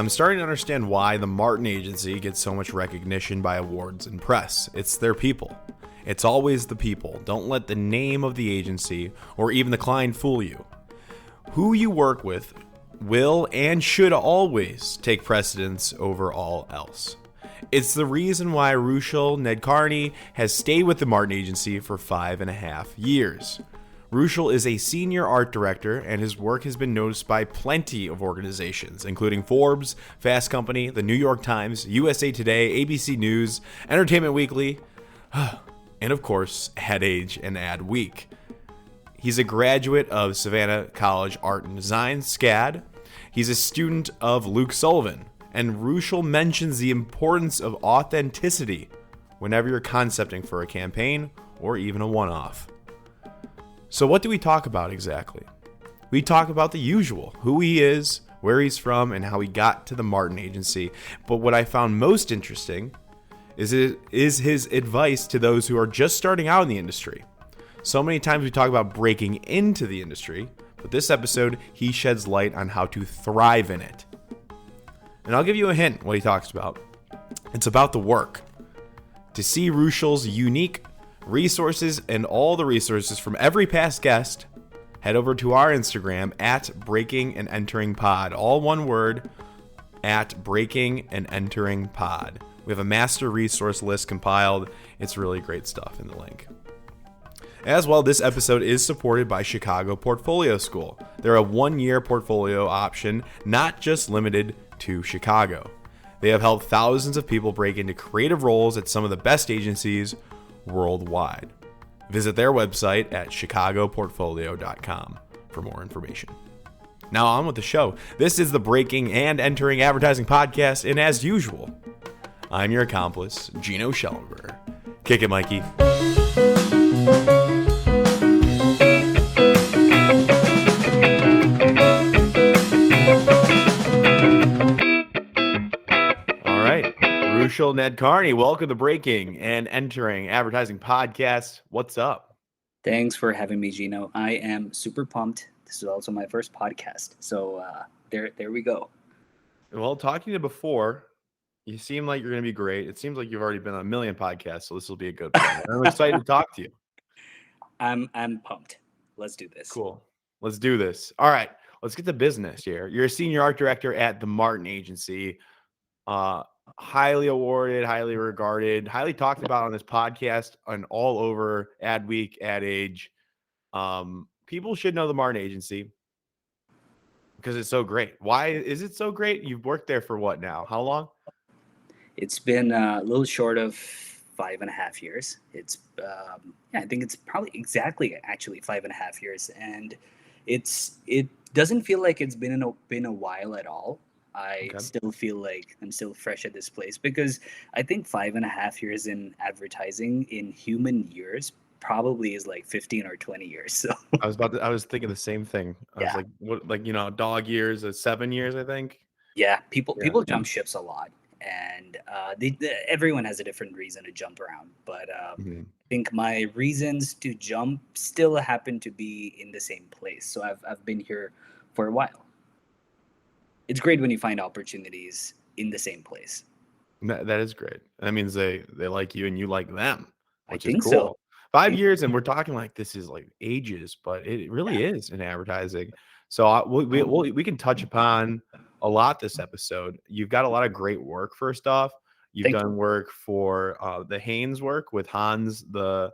I'm starting to understand why the Martin Agency gets so much recognition by awards and press. It's their people. It's always the people. Don't let the name of the agency or even the client fool you. Who you work with will and should always take precedence over all else. It's the reason why Rushil Nadkarni has stayed with the Martin Agency for 5.5 years. Rushil is a senior art director, and his work has been noticed by plenty of organizations, including Forbes, Fast Company, the New York Times, USA Today, ABC News, Entertainment Weekly, and of course, Ad Age and Ad Week. He's a graduate of Savannah College Art and Design, SCAD. He's a student of Luke Sullivan, and Rushil mentions the importance of authenticity whenever you're concepting for a campaign or even a one-off. So what do we talk about exactly? We talk about the usual, who he is, where he's from, and how he got to the Martin Agency. But what I found most interesting is his advice to those who are just starting out in the industry. So many times we talk about breaking into the industry, but this episode, he sheds light on how to thrive in it. And I'll give you a hint what he talks about. It's about the work. To see Rushil's unique resources and all the resources from every past guest, head over to our Instagram at Breaking and Entering Pod. All one word, at Breaking and Entering Pod. We have a master resource list compiled. It's really great stuff in the link. As well, this episode is supported by Chicago Portfolio School. They're a 1-year portfolio option, not just limited to Chicago. They have helped thousands of people break into creative roles at some of the best agencies worldwide. Visit their website at chicagoportfolio.com for more information. Now on with the show. This is the Breaking and Entering Advertising Podcast, and as usual, I'm your accomplice, Gino Schellenberger. Kick it, Mikey. Rushil Nadkarni, welcome to Breaking and Entering Advertising Podcast. What's up? Thanks for having me, Gino. I am super pumped. This is also my first podcast, so there we go. Well, talking to you before, you seem like you're going to be great. It seems like you've already been on a million podcasts, so this will be a good one. I'm excited to talk to you. I'm pumped. Let's do this. Cool. Let's do this. All right, let's get to business here. You're a senior art director at the Martin Agency. Highly awarded, highly regarded, highly talked about on this podcast and all over Ad Week, Ad Age. People should know the Martin Agency because it's so great. Why is it so great? You've worked there for what now? How long? It's been a little short of 5.5 years. It's I think it's probably exactly actually 5.5 years, and it doesn't feel like it's been a while at all. I still feel like I'm still fresh at this place because I think 5.5 years in advertising in human years probably is like 15 or 20 years. So I was thinking the same thing. I was like, what, dog years is 7 years, I think. Yeah, people jump ships a lot, and everyone has a different reason to jump around. But I think my reasons to jump still happen to be in the same place. So I've been here for a while. It's great when you find opportunities in the same place. That is great. That means they like you and you like them, which I think is cool. so. 5 years, and we're talking like this is like ages, but it really is in advertising. So we can touch upon a lot this episode. You've got a lot of great work. First off, you've done work for the Hanes work with Hans, the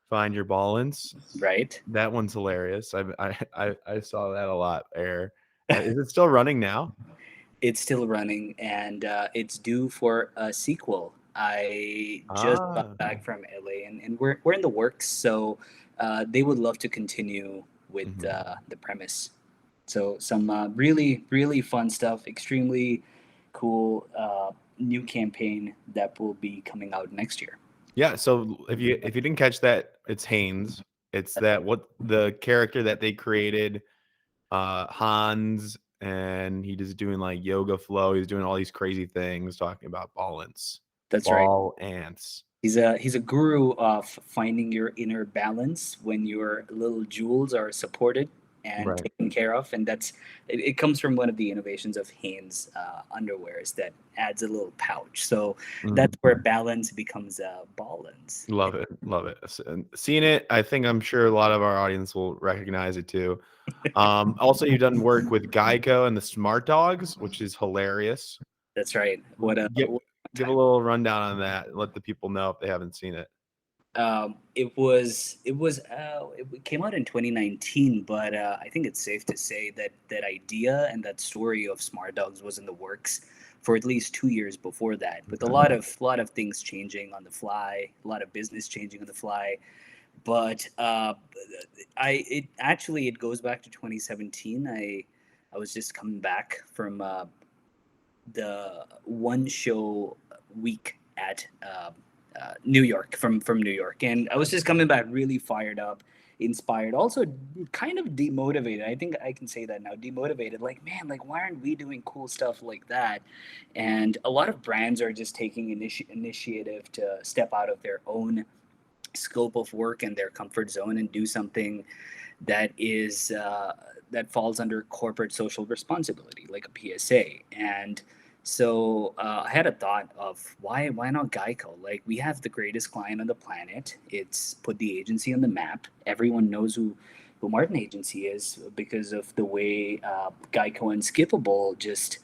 Find Your Ballance. Right. That one's hilarious. I saw that a lot there. Is it still running now? It's still running, and it's due for a sequel. I just got back from LA, and we're in the works, so they would love to continue with the premise. So some really, really fun stuff, extremely cool new campaign that will be coming out next year. Yeah, so if you didn't catch that, it's Hanes. It's what the character that they created, Hans, and he just doing like yoga flow. He's doing all these crazy things, talking about balance. That's ball right. ants. He's a guru of finding your inner balance when your little jewels are supported. and Right. taken care of. And it comes from one of the innovations of Hanes underwears that adds a little pouch. So Mhm. that's where balance becomes balance. Love it. Love it. Seen it. I'm sure a lot of our audience will recognize it too. Also, you've done work with Geico and the Smart Dogs, which is hilarious. That's right. What a Give what a give a time. little rundown on that. Let the people know if they haven't seen it. It came out in 2019, but I think it's safe to say that that idea and that story of Smart Dogs was in the works for at least 2 years before that, with a Okay. lot of things changing on the fly, a lot of business changing on the fly. But I it actually it goes back to 2017. I was just coming back from the one show week at New York, from New York, and I was just coming back really fired up, inspired, also kind of demotivated. I think I can say that now, demotivated. Like, man, like why aren't we doing cool stuff like that? And a lot of brands are just taking initiative to step out of their own scope of work and their comfort zone and do something that is that falls under corporate social responsibility, like a PSA. And so I had a thought of why not Geico? Like we have the greatest client on the planet. It's put the agency on the map. Everyone knows who Martin Agency is because of the way Geico and Skippable just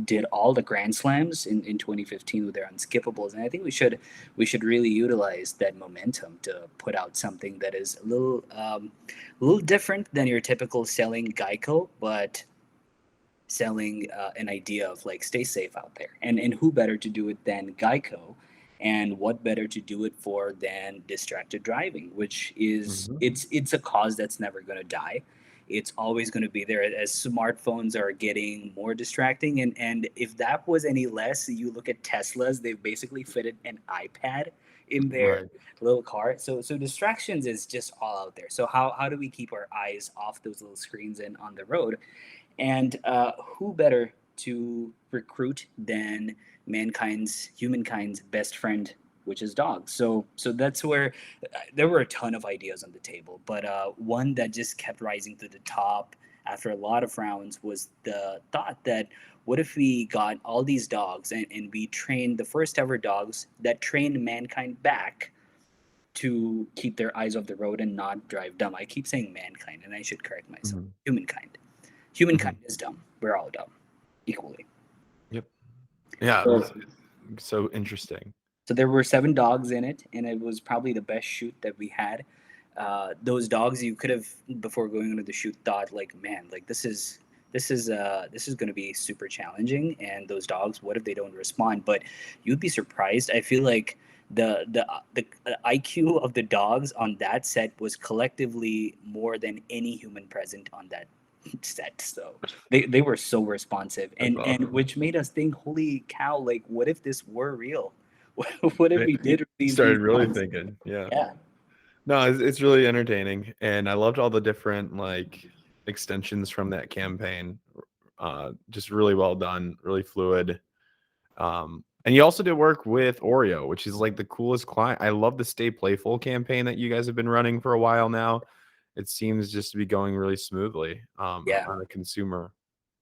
did all the grand slams in 2015 with their unskippables, and I think we should really utilize that momentum to put out something that is a little different than your typical selling Geico, but selling an idea of like stay safe out there. And who better to do it than Geico, and what better to do it for than distracted driving, which is Mhm. it's a cause that's never going to die. It's always going to be there as smartphones are getting more distracting. And if that was any less, you look at Teslas, they've basically fitted an iPad in their Right. little car. So distractions is just all out there. So how do we keep our eyes off those little screens and on the road? And who better to recruit than humankind's best friend, which is dogs? So that's where there were a ton of ideas on the table, but one that just kept rising to the top after a lot of rounds was the thought that what if we got all these dogs and we trained the first ever dogs that trained mankind back to keep their eyes off the road and not drive dumb. I keep saying mankind, and I should correct myself. Mhm. Humankind. Humankind Mhm. is dumb. We're all dumb, equally. Yep. Yeah, it So, was so interesting. so there were 7 dogs in it, and it was probably the best shoot that we had. Those dogs, you could have before going into the shoot thought like, man, like this is going to be super challenging. And those dogs, what if they don't respond? But you'd be surprised. I feel like the IQ of the dogs on that set was collectively more than any human present on that set. So they were so responsive, That's and awesome. which made us think, holy cow, like what if this were real? What if They we did release these started really dogs? thinking. Yeah. Yeah. No, it's really entertaining, and I loved all the different like extensions from that campaign. Just really well done, really fluid. And you also did work with Oreo, which is like the coolest client. I love the Stay Playful campaign that you guys have been running for a while now. It seems just to be going really smoothly Yeah. on a consumer.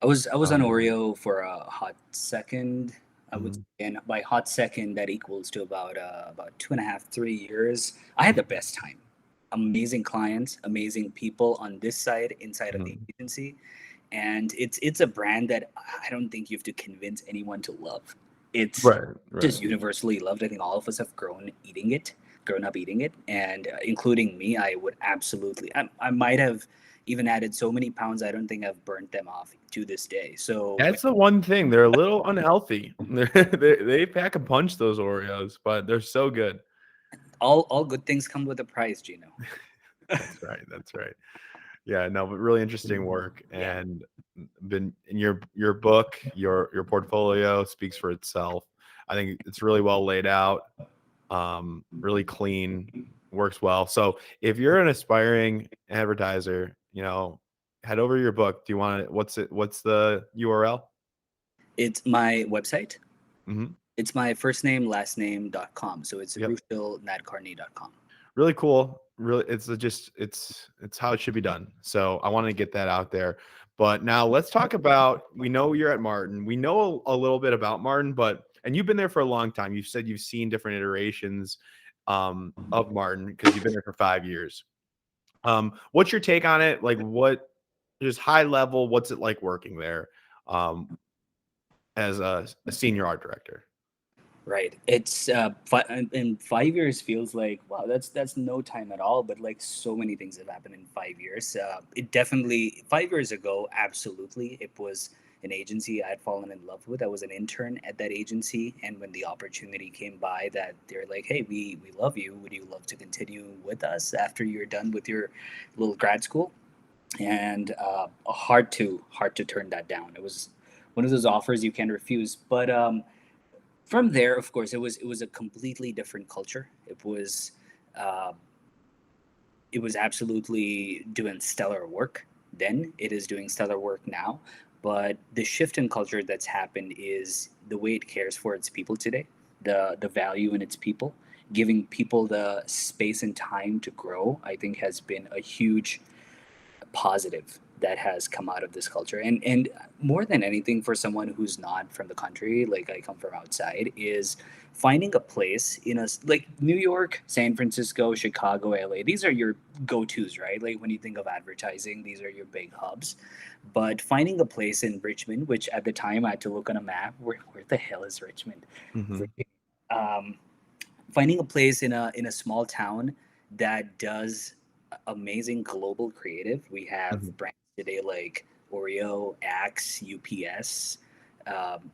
I was on Um, Oreo for a hot second. I would, mhm, and by hot second, that equals to about 2.5, 3 years. I had the best time. Amazing clients, amazing people on this side, inside of the mhm. agency, and it's a brand that I don't think you have to convince anyone to love. It's Right, right. just universally loved. I think all of us have grown up eating it, and including me. I would absolutely. I might have even added so many pounds. I don't think I've burnt them off to this day. So That's the one thing. They're a little unhealthy. They pack a punch, those Oreos, but they're so good. all good things come with a price, Gino. That's right. That's right. Yeah, no, but really interesting work, Yeah. and been in your book, your portfolio speaks for itself. I think it's really well laid out, really clean, works well. So if you're an aspiring advertiser, head over to your book. Do you want to? What's the URL? It's my website. Hmm. It's my first name, last name.com. So it's Yep. rushilnadkarni.com. Really cool. really, it's how it should be done. So I want to get that out there. But now let's talk about, we know you're at Martin. We know a little bit about Martin, but and you've been there for a long time. You've said you've seen different iterations of Martin because you've been there for 5 years. What's your take on it? Like, what, just high level, what's it like working there um, as a senior art director? Right. It's and 5 years feels like wow. That's no time at all. But like so many things have happened in 5 years. It definitely 5 years ago. Absolutely, it was an agency I'd fallen in love with. I was an intern at that agency, and when the opportunity came by, that they're like, "Hey, we love you. Would you love to continue with us after you're done with your little grad school?" And hard to turn that down. It was one of those offers you can't refuse. But from there, of course, it was a completely different culture. Uh, it was absolutely doing stellar work then. It is doing stellar work now. But the shift in culture that's happened is the way it cares for its people today, the value in its people, giving people the space and time to grow. I think has been a huge positive that has come out of this culture. And more than anything, for someone who's not from the country, like I come from outside, is finding a place in a like New York, San Francisco, Chicago, LA. These are your go-to's, right? Like when you think of advertising, these are your big hubs. But finding a place in Richmond, which at the time I had to look on a map, where the hell is Richmond? Hmm. um, Finding a place in a small town that does amazing global creative. We Hmm. have brands today like Oreo, Axe, UPS. Um,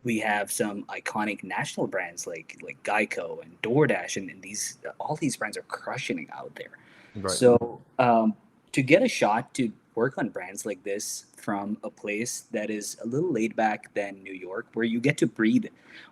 we have some iconic national brands like Geico and DoorDash, and these all these brands are crushing it out there. Right. So to get a shot to work on brands like this from a place that is a little laid back than New York, where you get to breathe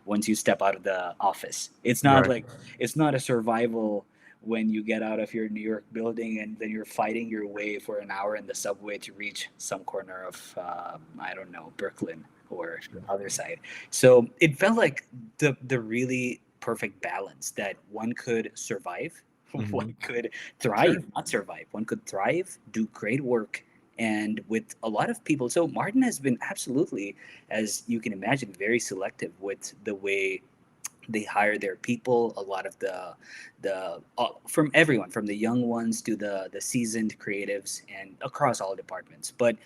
once you step out of the office. It's not Right. like it's not a survival when you get out of your New York building and then you're fighting your way for an hour in the subway to reach some corner of I don't know, Brooklyn or Sure. other side. So it felt like the really perfect balance that one could survive, Hmm. one could Sure. thrive, not survive. One could thrive, do great work, and with a lot of people. So Martin has been absolutely, as you can imagine, very selective with the way they hire their people. A lot of the from everyone, from the young ones to the seasoned creatives, and across all departments. But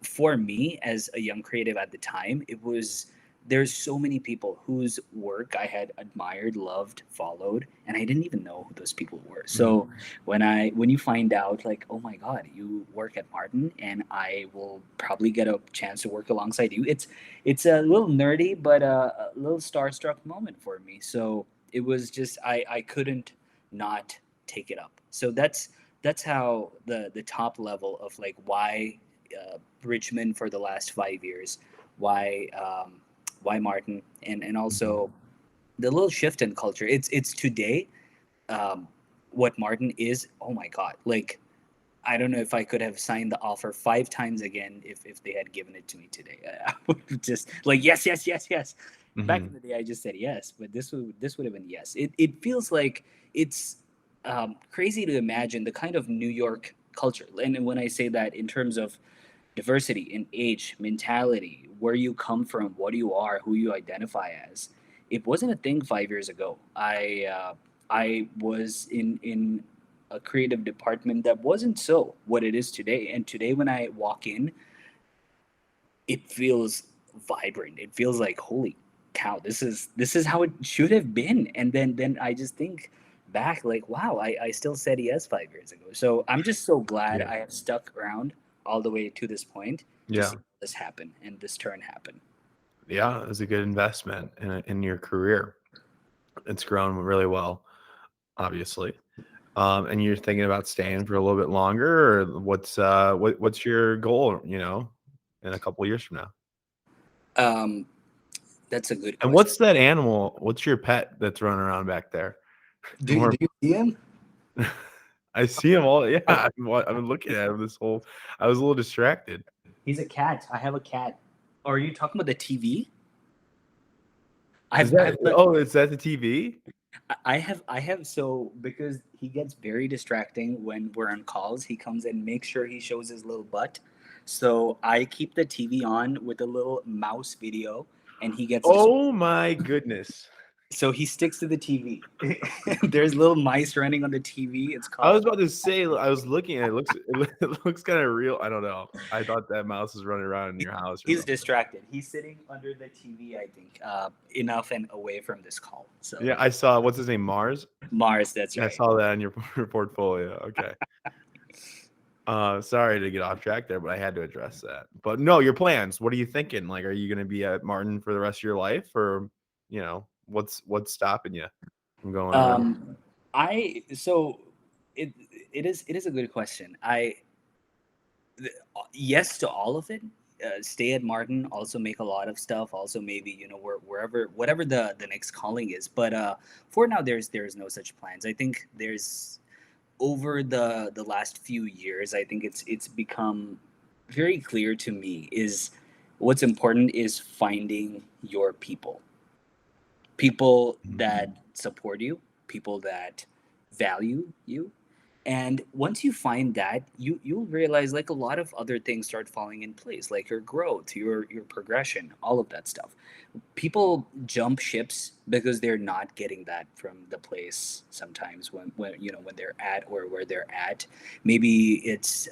for me as a young creative at the time, it was there's so many people whose work I had admired, loved, followed, and I didn't even know who those people were. Hmm. So when you find out like, oh my god, you work at Martin and I will probably get a chance to work alongside you, it's a little nerdy but a little starstruck moment for me. So it was just I couldn't not take it up. So that's how the top level of like why Richmond for the last 5 years, why why Martin, and Hmm. also the little shift in culture. It's today um, what Martin is. Oh my God! Like I don't know if I could have signed the offer 5 times again if they had given it to me today. I would have just like yes, yes, yes, yes. Back in Hmm. the day, I just said yes, but this would have been yes. It feels like it's crazy to imagine the kind of New York culture, and when I say that in terms of diversity in age, mentality, where you come from, what you are, who you identify as. It wasn't a thing 5 years ago. I was in a creative department that wasn't so what it is today. And today, when I walk in, it feels vibrant. It feels like holy cow, this is how it should have been. And then I just think back like wow, I still said yes 5 years ago. So I'm just so glad Yeah. I have stuck around all the way to this point to Yeah. see this happen and this turn happen. Yeah. It was a good investment in your career. It's grown really well, obviously. And you're thinking about staying for a little bit longer, or what's your goal? In a couple of years from now. um that's a good And question. what's that animal? What's your pet that's running around back there? Do More. you see him? I see him all. Yeah, I've been looking at him this whole. I was a little distracted. He's a cat. I have a cat. Or are you talking about the TV? Is I've that? let Oh, is that the TV? I have so because he gets very distracting when we're on calls. He comes and makes sure he shows his little butt. So I keep the TV on with a little mouse video, and he gets Oh my goodness. so he sticks to the TV. There's little mice running on the TV. It's I called. was about to say, I was looking at it, it looks kind of real. I don't know. I thought that mouse is running around in your house or He's something. distracted. He's sitting under the TV, I think, enough and away from this call. So Yeah, I saw what's his name, Mars. Mars, that's I right. saw that in your, your portfolio. Okay. Sorry to get off track there, but I had to address that. But no, your plans. What are you thinking? Like, are you going to be at Martin for the rest of your life, or what's stopping you from going around? Um, I so it it is a good question. Yes to all of it. Stay at Martin. Also make a lot of stuff. Also maybe wherever whatever the next calling is. But for now, there's no such plans. I think there's over the last few years. I think it's become very clear to me is what's important is finding your people that support you, people that value you. And once you find that, you'll realize like a lot of other things start falling in place, like your growth, your progression, all of that stuff. People jump ships because they're not getting that from the place sometimes when they're at or where they're at. Maybe it's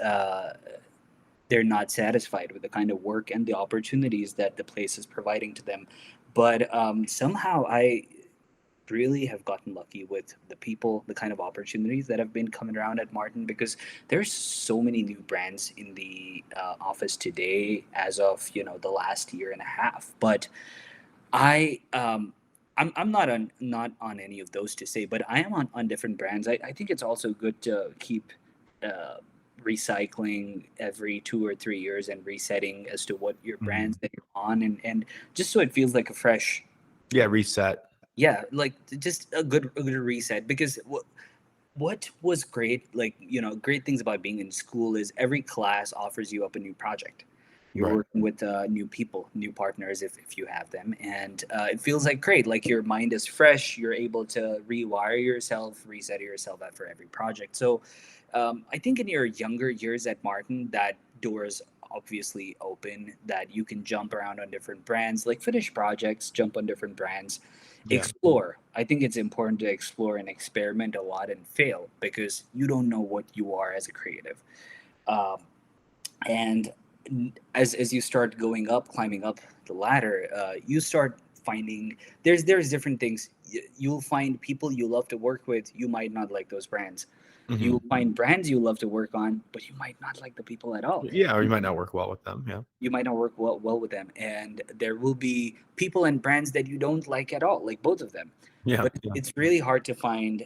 they're not satisfied with the kind of work and the opportunities that the place is providing to them. But somehow I really have gotten lucky with the people, the kind of opportunities that have been coming around at Martin because there's so many new brands in the office today as of the last year and a half. But I I'm not on any of those to say, but I am on different brands. I think it's also good to keep uh, recycling every 2 or 3 years and resetting as to what your brands Mhm. that you're on and just so it feels like a fresh Yeah, reset. yeah, like just a good reset because what was great, like great things about being in school is every class offers you up a new project. You're Right. working with new people, new partners if you have them, and it feels like great. Like your mind is fresh. You're able to rewire yourself, reset yourself after every project. So I think in your younger years at Martin, that doors obviously open that you can jump around on different brands, like finish projects, jump on different brands, Yeah. explore. I think it's important to explore and experiment a lot and fail because you don't know what you are as a creative. Um, and as you start going up, climbing up the ladder, you start finding there's different things. You'll find people you love to work with. You might not like those brands. You'll Hmm. find brands you love to work on, but you might not like the people at all. Yeah, or you might not work well with them. Yeah. You might not work well with them, and there will be people and brands that you don't like at all, like both of them. Yeah. But Yeah. it's really hard to find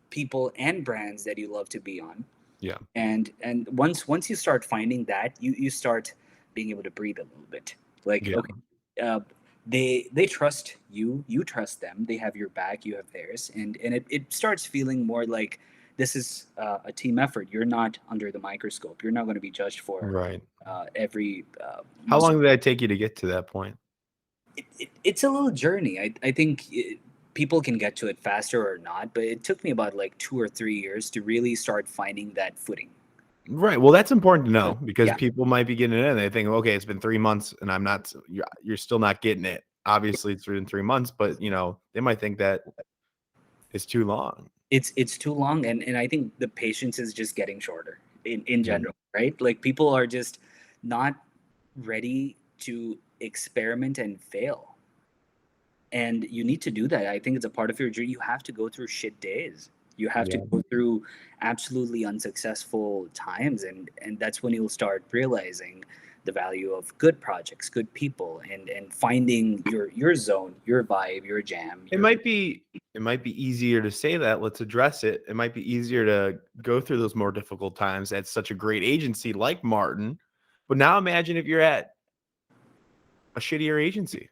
people and brands that you love to be on. Yeah. And once you start finding that, you start being able to breathe a little bit. Like Yeah. okay, uh, they trust you, you trust them, they have your back, you have theirs, and it starts feeling more like this is a team effort. You're not under the microscope. You're not going to be judged for Right. every How most long did that take you to get to that point? it's a little journey. I think people can get to it faster or not, but it took me about like 2 or 3 years to really start finding that footing. Right. Well, that's important to know because Yeah, people might be getting it and they think, okay, it's been 3 months and I'm not, you're still not getting it. Obviously, it's been 3 months, but they might think that it's too long. it's too long, and I think the patience is just getting shorter in Yeah. general, right? Like people are just not ready to experiment and fail, and you need to do that. I think it's a part of your journey. You have to go through shit days. You have to Yeah. go through absolutely unsuccessful times, and that's when you'll start realizing the value of good projects, good people, and finding your zone, your vibe, your jam, It your might be it might be easier to say that. Let's address it. It might be easier to go through those more difficult times at such a great agency like Martin. But now imagine if you're at a shittier agency,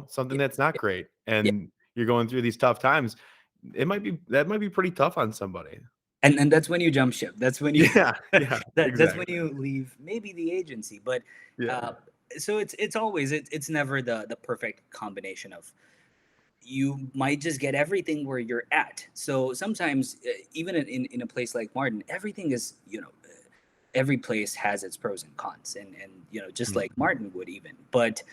something yeah, that's not great yeah. and you're going through these tough times. That might be pretty tough on somebody. And that's when you jump ship. That's when you Yeah, yeah, that's when exactly. you leave maybe the agency. But Yeah. uh, so it's always it's never the perfect combination of you might just get everything where you're at. So sometimes, even in a place like Martin, everything is, every place has its pros and cons, and just Mhm. like Martin would even. But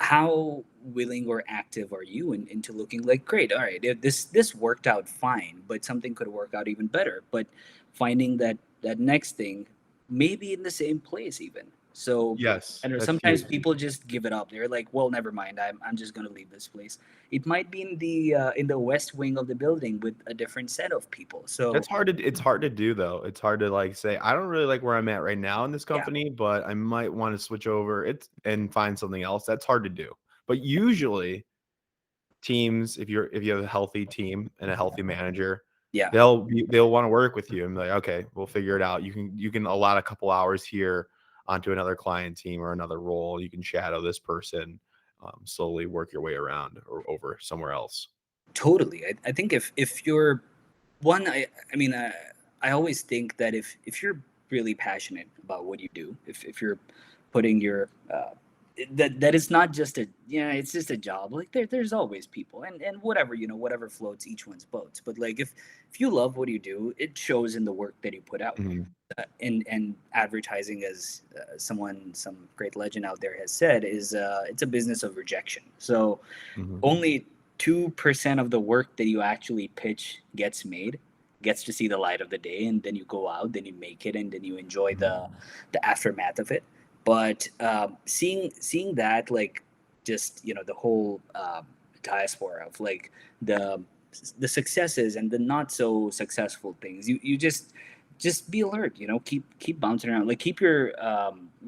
how willing or active are you into looking like, great, all right, if this worked out fine, but something could work out even better. But finding that next thing, maybe in the same place even. So Yes, I don't know. that's Sometimes huge. people just give it up. They're like, well, never mind. I'm just gonna leave this place. It might be in the west wing of the building with a different set of people. So It's hard to do though. It's hard to like say, I don't really like where I'm at right now in this yeah, company, but I might want to switch over it and find something else. That's hard to do. But usually teams, if you have a healthy team and a healthy manager, yeah. they'll want to work with you and be like, okay, we'll figure it out. You can allot a couple hours here onto another client team or another role. You can shadow this person, slowly work your way around or over somewhere else. Totally. I think if you're one, I mean, I always think that if you're really passionate about what you do, if you're putting your that is not just a, yeah, it's just a job. Like there's always people, and whatever, whatever floats each one's boats. But like if you love what you do, it shows in the work that you put out. Mhm. And advertising, as some great legend out there has said, is it's a business of rejection. So Mhm. only 2% of the work that you actually pitch gets to see the light of the day, and then you go out, then you make it, and then you enjoy Mhm. the aftermath of it. But seeing that, like, just the whole diaspora of like the the successes and the not so successful things, you just be alert, keep bouncing around, like keep your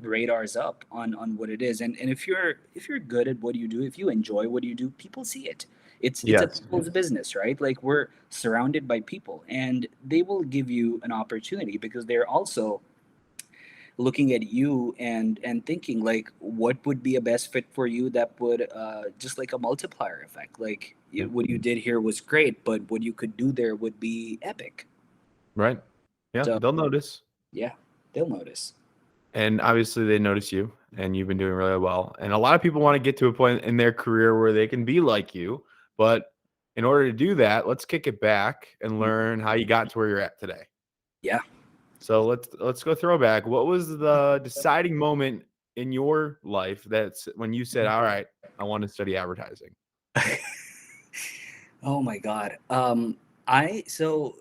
radars up on what it is. And if you're good at what you do, if you enjoy what you do, people see it. It's a Yes. people's business, right? Like, we're surrounded by people, and they will give you an opportunity because they're also looking at you and thinking like, what would be a best fit for you, that would just like a multiplier effect. Like, what you did here was great, but what you could do there would be epic. Right. Yeah, So they'll notice. yeah, they'll notice. And obviously they notice you and you've been doing really well. And a lot of people want to get to a point in their career where they can be like you, but in order to do that, let's kick it back and Mm. learn how you got to where you're at today. Yeah. So let's go throwback. What was the deciding moment in your life that's when you said, "All right, I want to study advertising"? Oh my God. I so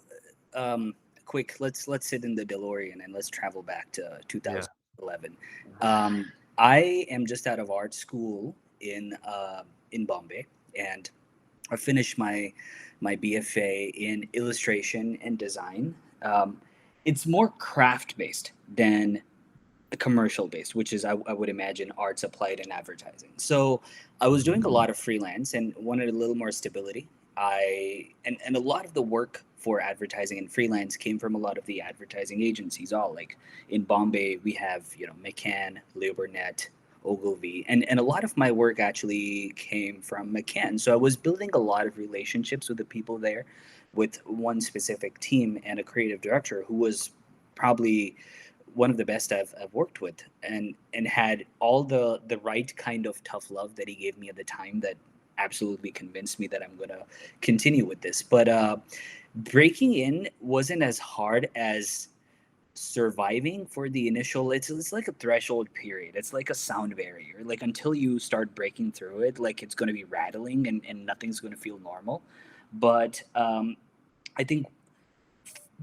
um, quick. Let's sit in the DeLorean and let's travel back to Yeah. 2011. I am just out of art school in Bombay, and I finished my BFA in illustration and design. It's more craft based than commercial based, which is, I would imagine, arts applied in advertising. So I was doing a lot of freelance and wanted a little more stability. And a lot of the work for advertising and freelance came from a lot of the advertising agencies. All, like, in Bombay, we have McCann, Leo Burnett, Ogilvy, and a lot of my work actually came from McCann. So I was building a lot of relationships with the people there, with one specific team and a creative director who was probably one of the best I've worked with, and had all the right kind of tough love that he gave me at the time, that absolutely convinced me that I'm gonna continue with this. But breaking in wasn't as hard as surviving for the initial. It's like a threshold period. It's like a sound barrier. Like, until you start breaking through it, like, it's gonna be rattling, and nothing's gonna feel normal. But I think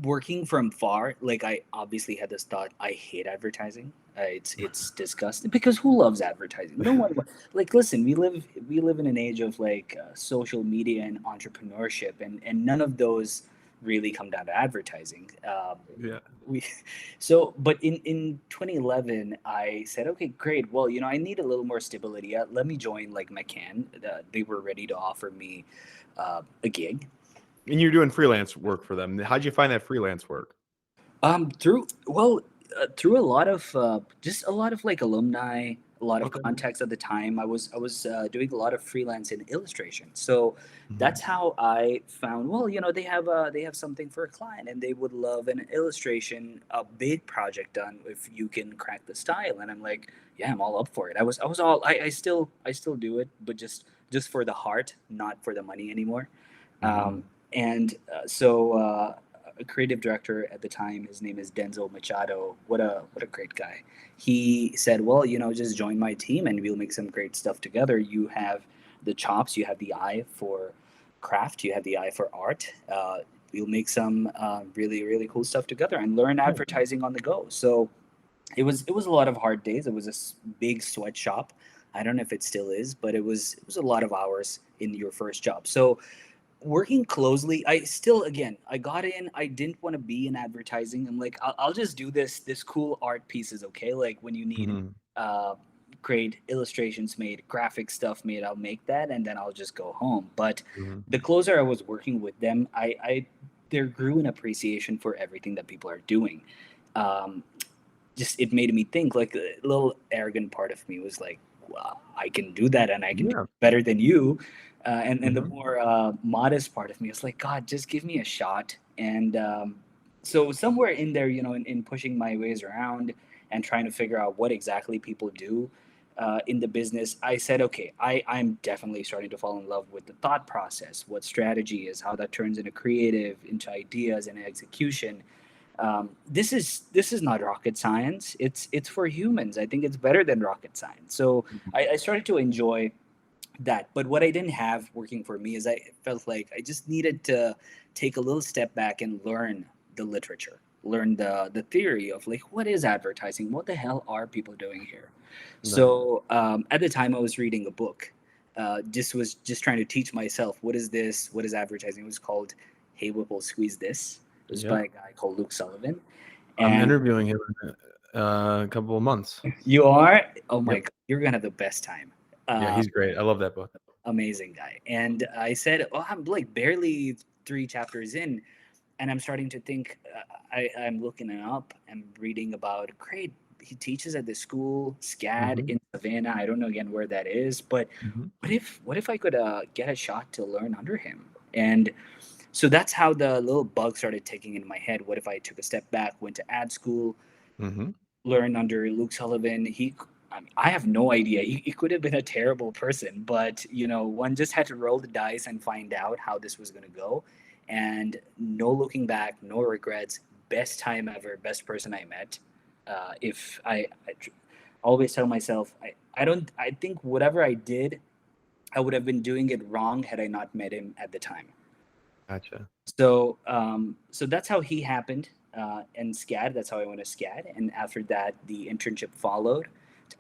working from far, like, I obviously had this thought, I hate advertising. It's disgusting, because who loves advertising? No one. Like, listen, we live in an age of like social media and entrepreneurship, and none of those really come down to advertising. Yeah. We so but in 2011, I said, okay, great, well, I need a little more stability. Let me join like McCann. They were ready to offer me a gig. And you're doing freelance work for them. How'd you find that freelance work? Through a lot of just a lot of like alumni, a lot of Okay. contacts at the time. I was doing a lot of freelance in illustration, so Mhm. that's how I found. Well, they have something for a client, and they would love an illustration, a big project done if you can crack the style. And I'm like, yeah, I'm all up for it. I was all I still do it, but just just for the heart, not for the money anymore. Mm-hmm. And a creative director at the time, his name is Denzel Machado. What a great guy. He said, "Well, just join my team, and we'll make some great stuff together. You have the chops, you have the eye for craft, you have the eye for art. We'll make some really really cool stuff together and learn Yeah. advertising on the go." So it was a lot of hard days. It was a big sweatshop. I don't know if it still is, but it was a lot of hours in your first job. So working closely, I still, again, I got in, I didn't want to be in advertising. I'm like, I'll just do this cool art pieces, okay? Like when you need Mm-hmm. uh great illustrations made, graphic stuff made, I'll make that and then I'll just go home. But Mm-hmm. the closer I was working with them, I there grew an appreciation for everything that people are doing. um just it made me think, like, a little arrogant part of me was like, wow, I can do that and I can do Yeah. it better than you. And the Mm-hmm. more modest part of me was like, God, just give me a shot. And so somewhere in there, in pushing my ways around and trying to figure out what exactly people do in the business, I said, okay, I'm definitely starting to fall in love with the thought process, what strategy is, how that turns into creative, into ideas and execution. This is not rocket science. It's for humans. I think it's better than rocket science. So I started to enjoy that. But what I didn't have working for me is I felt like I just needed to take a little step back and learn the literature, learn the theory of, like, what is advertising? What the hell are people doing here? No. So at the time I was reading a book. Just was just trying to teach myself, what is this? What is advertising? It was called Hey Whipple Squeeze This. It was Yeah. by a guy called Luke Sullivan. I'm And interviewing him in a couple of months. you are, oh my Yep. God, you're gonna have the best time. Yeah, Uh, he's great. I love that book. Amazing guy. And I said, oh, I'm like barely 3 chapters in, and I'm starting to think, I'm looking it up. I'm reading about, great, he teaches at this school, SCAD Mm-hmm. in Savannah. I don't know again where that is, but Mm-hmm. what if I could get a shot to learn under him? And so that's how the little bug started ticking in my head. What if I took a step back, went to ad school, Mm-hmm. learn under Luke Sullivan? I mean, I have no idea. He could have been a terrible person, but one just had to roll the dice and find out how this was going to go. And no looking back, no regrets. Best time ever. Best person I met. If I always tell myself, I don't. I think whatever I did, I would have been doing it wrong had I not met him at the time. Gotcha. So that's how he happened, and SCAD. That's how I went to SCAD, and after that, the internship followed.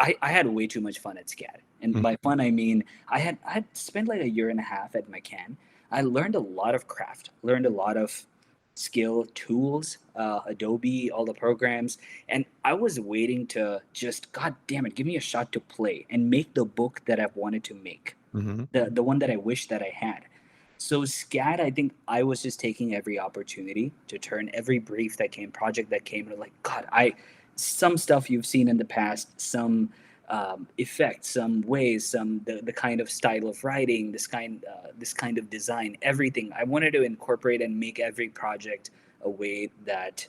I had way too much fun at SCAD, and by fun I mean I had spent like a year and a half at McCann. I learned a lot of craft, learned a lot of skill tools, Adobe, all the programs, and I was waiting to just, God damn it, give me a shot to play and make the book that I've wanted to make, Mm-hmm. the one that I wish that I had. So SCAD, I think I was just taking every opportunity to turn every brief that came, project that came, and like, God, some stuff you've seen in the past, some effects, some ways, the kind of style of writing, this kind of design, everything. I wanted to incorporate and make every project a way that,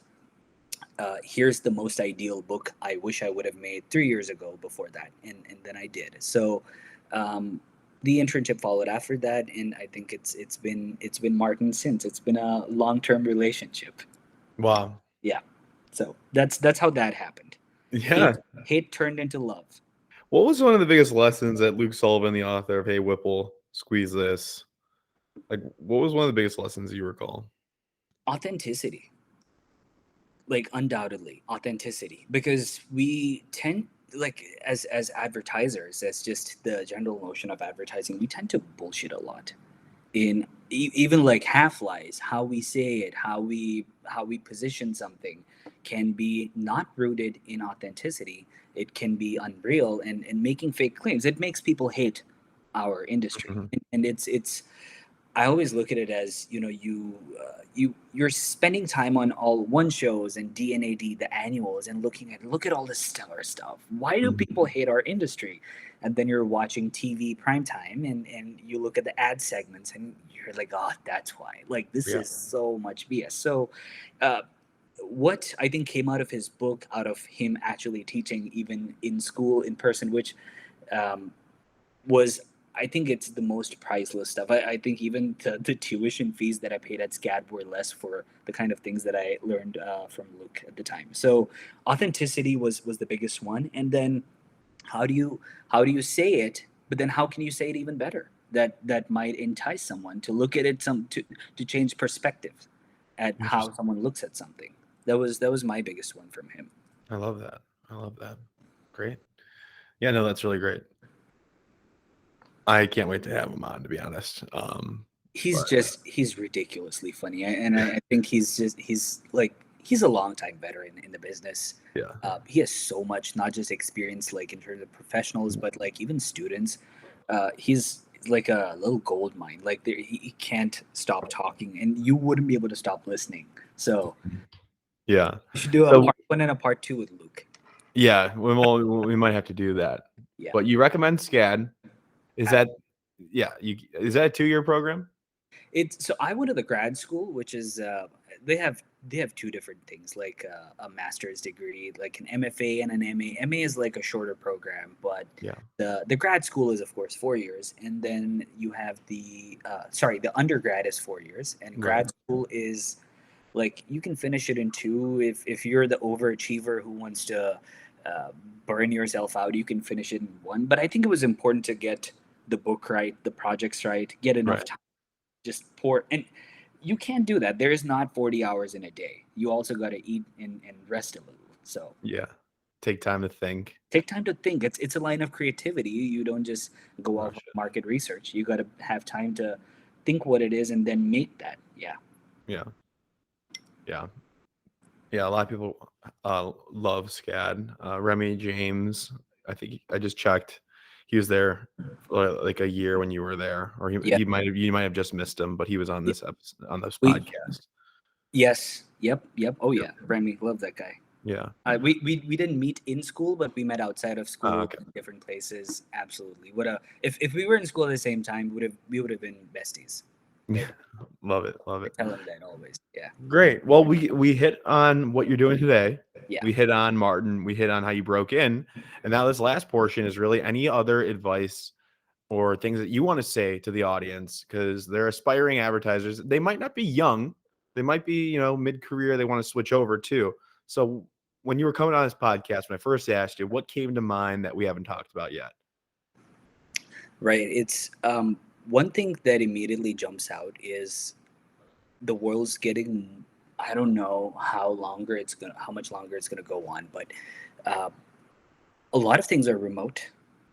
here's the most ideal book I wish I would have made 3 years ago before that, and then I did. So um, the internship followed after that, and I think it's been Martin since. It's been a long-term relationship. Wow. Yeah. So that's how that happened. Hate Yeah. hate turned into love. What was one of the biggest lessons that Luke Sullivan, the author of Hey Whipple, Squeeze This? Like, what was one of the biggest lessons you recall? Authenticity, like, undoubtedly authenticity, because we tend, like, as advertisers, as just the general notion of advertising, we tend to bullshit a lot in even like half lies. How we say it, how we position something can be not rooted in authenticity. It can be unreal, and making fake claims, it makes people hate our industry. Mhm. And it's I always look at it as, you're spending time on all one shows and DNAD, the annuals, and look at all the stellar stuff. Why do Mhm. people hate our industry? And then you're watching TV primetime, and you look at the ad segments and you're like, oh, that's why. Like, this Yeah. is so much BS. So uh, what I think came out of his book, out of him actually teaching even in school in person, which um, was I think it's the most priceless stuff. I think even the tuition fees that I paid at SCAD were less for the kind of things that I learned from Luke at the time. So authenticity was the biggest one, and then how do you say it? But then how can you say it even better? That might entice someone to look at it, to change perspectives at how Interesting. someone looks at something. That was my biggest one from him. I love that. I love that. Great. Yeah, no, that's really great. I can't wait to have him on, to be honest. But He's ridiculously funny, and I think he's a long time veteran in the business. yeah, He has so much, not just experience like in terms of professionals, but like even students. He's like a little gold mine. Like he can't stop talking, and you wouldn't be able to stop listening. So yeah. you should do a So part one and a part two with Luke. yeah, we might have to do that. Yeah. But you recommend SCAD? Is that is that a 2-year program? It's so I went to the grad school, which is they have two different things, like a master's degree, like an MFA and an MA. MA is like a shorter program, but Yeah. the grad school is of course 4 years, and then you have the undergrad is 4 years, and Right. grad school is like you can finish it in two if you're the overachiever who wants to uh, burn yourself out. You can finish it in one, but I think it was important to get the book right, the projects right, get enough Right. time, just pour. And you can't do that. There is not 40 hours in a day. You also got to eat and rest a little. So Yeah. Take time to think. take time to think. It's a line of creativity. You don't just go Oh, off of shit. market research. You got to have time to think what it is and then make that. Yeah. Yeah. Yeah. Yeah. A lot of people love SCAD. Remy James, I think I just checked. He was there for like a year when you were there, or Yeah. you might have just missed him, but he was on this episode, on this We podcast. yes. Yep. Yep. Oh Yep. yeah. Remy, love that guy. Yeah. We didn't meet in school, but we met outside of school Okay. in different places. Absolutely. What a if we were in school at the same time, we would have been besties. Yeah. Love it. Love I it. tell him that always. Yeah. Great. Well, we hit on what you're doing today. Yeah. We hit on Martin. We hit on how you broke in, and now this last portion is really any other advice or things that you want to say to the audience, because they're aspiring advertisers. They might not be young. They might be, mid-career. They want to switch over too. So when you were coming on this podcast, when I first asked you, what came to mind that we haven't talked about yet? Right. It's one thing that immediately jumps out is the world's getting. I don't know how much longer it's gonna go on, but uh, a lot of things are remote.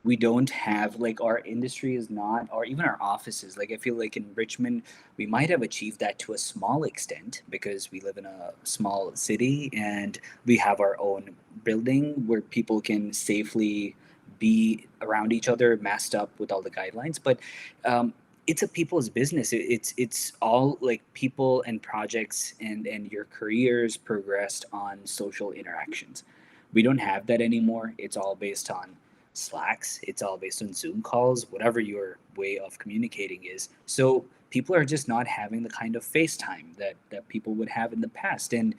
We don't have like our industry is not, or even our offices. Like I feel like in Richmond, we might have achieved that to a small extent because we live in a small city and we have our own building where people can safely be around each other, masked up with all the guidelines. But um, it's a people's business. It's all like people and projects and your careers progressed on social interactions. We don't have that anymore. It's all based on Slacks, it's all based on Zoom calls, whatever your way of communicating is. So people are just not having the kind of FaceTime that people would have in the past. And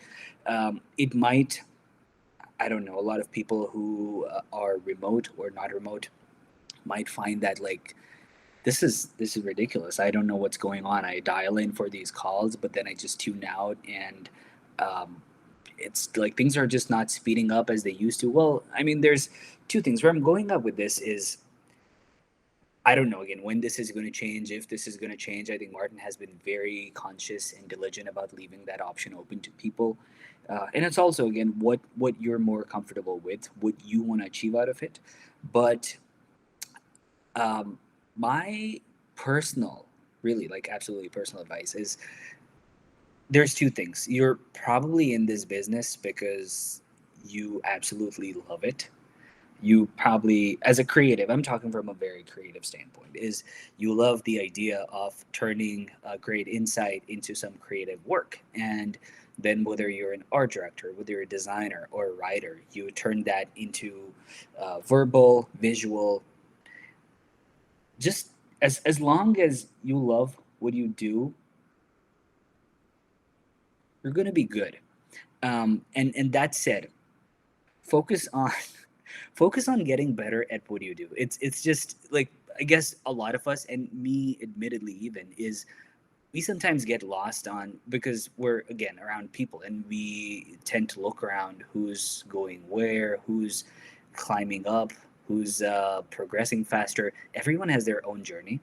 it might, I don't know, a lot of people who are remote or not remote might find that like, this is ridiculous. I don't know what's going on. I dial in for these calls, but then I just tune out, and um, it's like things are just not speeding up as they used to. Well, I mean, there's two things where I'm going up with this is I don't know again when this is going to change, if this is going to change. I think Martin has been very conscious and diligent about leaving that option open to people, and it's also again what you're more comfortable with, what you want to achieve out of it. But um, my personal, really like absolutely personal advice is there's two things. You're probably in this business because you absolutely love it. You probably, as a creative, I'm talking from a very creative standpoint, is you love the idea of turning a great insight into some creative work. And then whether you're an art director, whether you're a designer or a writer, you turn that into verbal, visual, just as long as you love what you do, you're going to be good. And that said, focus on Focus on getting better at what you do. It's just like, I guess a lot of us, and me admittedly even, is we sometimes get lost on, because we're again around people and we tend to look around who's going where, who's climbing up, who's progressing faster. Everyone has their own journey,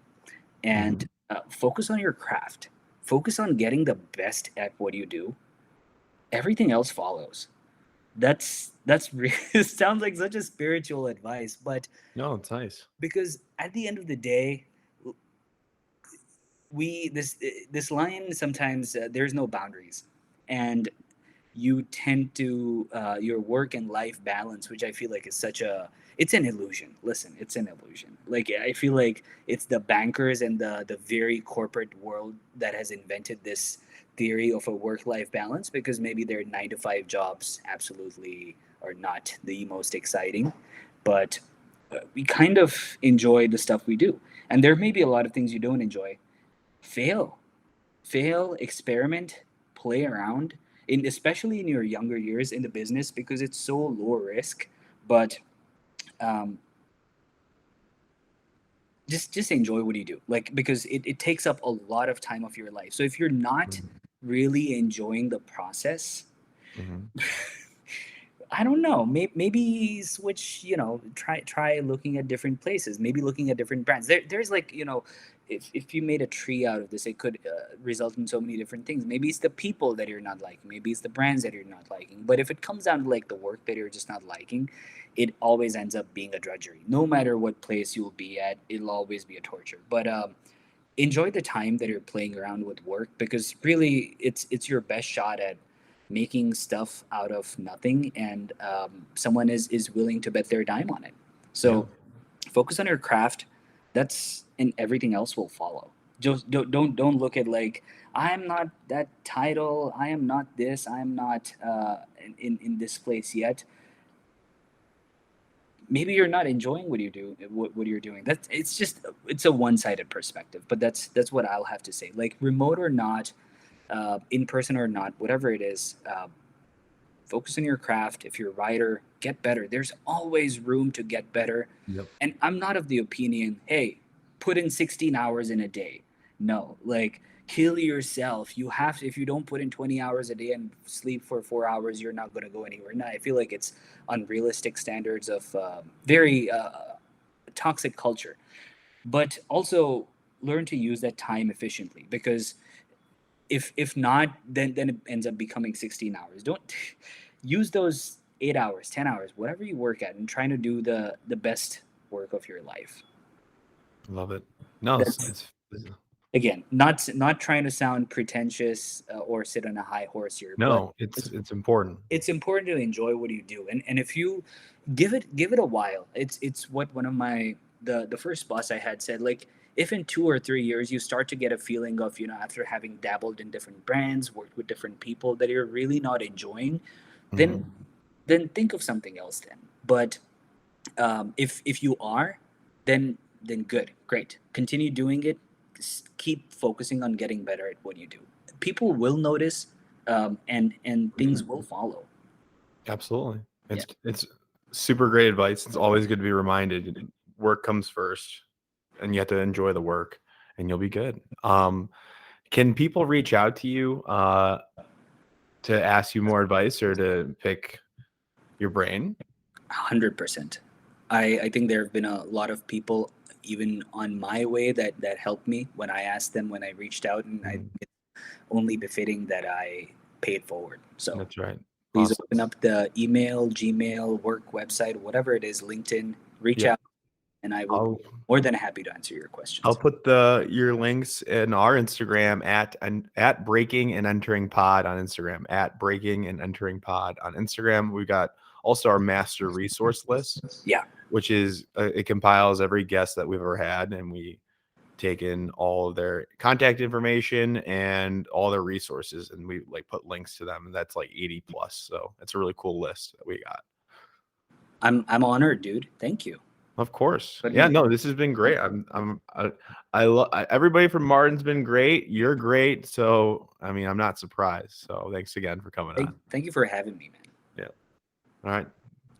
and Mhm. focus on your craft. Focus on getting the best at what you do. Everything else follows. That's really it sounds like such a spiritual advice, but No, it's nice. because at the end of the day, we this line sometimes, there's no boundaries, and you tend to your work and life balance, which I feel like is such a, it's an illusion. Listen, it's an illusion. Like, I feel like it's the bankers and the very corporate world that has invented this theory of a work life balance, because maybe their 9 to 5 jobs absolutely are not the most exciting, but we kind of enjoy the stuff we do, and there may be a lot of things you don't enjoy. Fail, experiment, play around, in especially in your younger years in the business, because it's so low risk. But um, just enjoy what you do, like, because it takes up a lot of time of your life. So if you're not Mhm. really enjoying the process, Mhm. I don't know. Maybe switch. Try looking at different places. Maybe looking at different brands. There's like, if you made a tree out of this, it could result in so many different things. Maybe it's the people that you're not liking. Maybe it's the brands that you're not liking. But if it comes down to like the work that you're just not liking, it always ends up being a drudgery. No matter what place you'll be at, it'll always be a torture. But enjoy the time that you're playing around with work, because really it's your best shot at making stuff out of nothing, and someone is willing to bet their dime on it. Yeah. So focus on your craft. That's, and everything else will follow. Just don't look at like, I'm not that title, I am not this, I am not in this place yet. Maybe you're not enjoying what you do, what you're doing. That's, it's just, it's a one-sided perspective, but that's what I'll have to say. Like, remote or not, in person or not, whatever it is, focus on your craft. If you're a writer, get better. There's always room to get better. Yep. And I'm not of the opinion, hey, put in 16 hours in a day. No, like, kill yourself. You have to, if you don't put in 20 hours a day and sleep for 4 hours, you're not going to go anywhere. No, I feel like it's unrealistic standards of very toxic culture. But also learn to use that time efficiently, because if not, then it ends up becoming 16 hours. Don't use those 8 hours, 10 hours, whatever you work at, and trying to do the best work of your life. Love it. No, That's, again, not trying to sound pretentious or sit on a high horse here, but no, it's important. it's important to enjoy what you do, and if you give it a while. It's what one of my, the first boss I had said, like, if in 2 or 3 years you start to get a feeling of, after having dabbled in different brands, worked with different people, that you're really not enjoying, then Mhm. think of something else then. But if you are, then good, great, continue doing it. Keep focusing on getting better at what you do. People will notice, and things will follow. Absolutely. Yeah. It's super great advice. It's always good to be reminded. Work comes first, and you have to enjoy the work, and you'll be good. Can people reach out to you to ask you more advice or to pick your brain? 100%. I think there have been a lot of people even on my way that helped me when I asked them, when I reached out, and I think Mhm. it's only befitting that I pay it forward. So That's right. please Awesome. open up the email, Gmail, work website, whatever it is, LinkedIn, reach Yep. out, and I will be I'll more than happy to answer your I'll questions. put the your links in our Instagram at breaking and entering pod on Instagram, at breaking and entering pod on Instagram. We got also our master resource list, Yeah, which is it compiles every guest that we've ever had, and we take in all of their contact information and all their resources, and we like put links to them, and that's like 80 plus. So it's a really cool list that we got. I'm honored, dude. Thank you. Of course. Put Yeah, me. no, this has been great. I love everybody from Martin's been great. You're great. So, I mean, I'm not surprised. So, thanks again for coming on. Thank you for having me, man. Yeah. All right.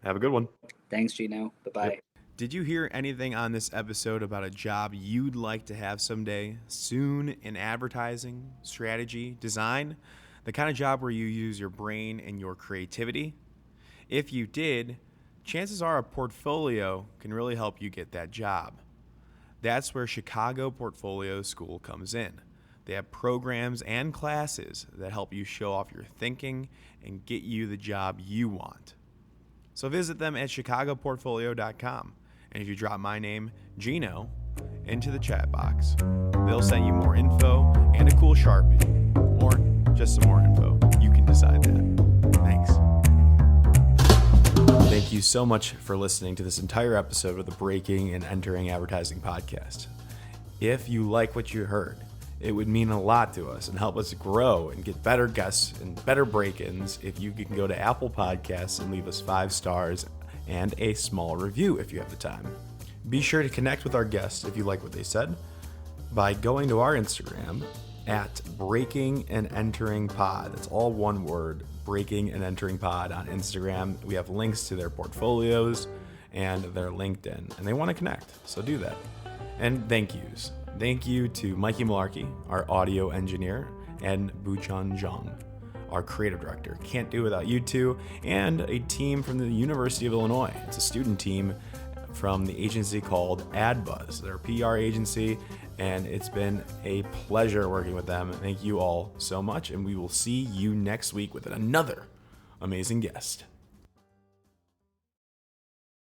Have a good one. Thanks, Gino. Bye-bye. Yep. Did you hear anything on this episode about a job you'd like to have someday, soon, in advertising, strategy, design? The kind of job where you use your brain and your creativity? If you did, chances are a portfolio can really help you get that job. That's where Chicago Portfolio School comes in. They have programs and classes that help you show off your thinking and get you the job you want. So visit them at chicagoportfolio.com. And if you drop my name, Gino, into the chat box, they'll send you more info and a cool Sharpie. Or just some more info. You can decide that. Thanks. Thank you so much for listening to this entire episode of the Breaking and Entering Advertising podcast. If you like what you heard, it would mean a lot to us and help us grow and get better guests and better break-ins if you can go to Apple Podcasts and leave us 5 stars and a small review if you have the time. Be sure to connect with our guests if you like what they said by going to our Instagram at Breaking and Entering Pod. That's all one word, Breaking and Entering Pod on Instagram. We have links to their portfolios and their LinkedIn, and they want to connect, so do that. And thank yous. Thank you to Mikey Malarkey, our audio engineer, and Buchan Zhang, our creative director. Can't do without you two, and a team from the University of Illinois. It's a student team from the agency called AdBuzz. They're a PR agency, and it's been a pleasure working with them. Thank you all so much, and we will see you next week with another amazing guest.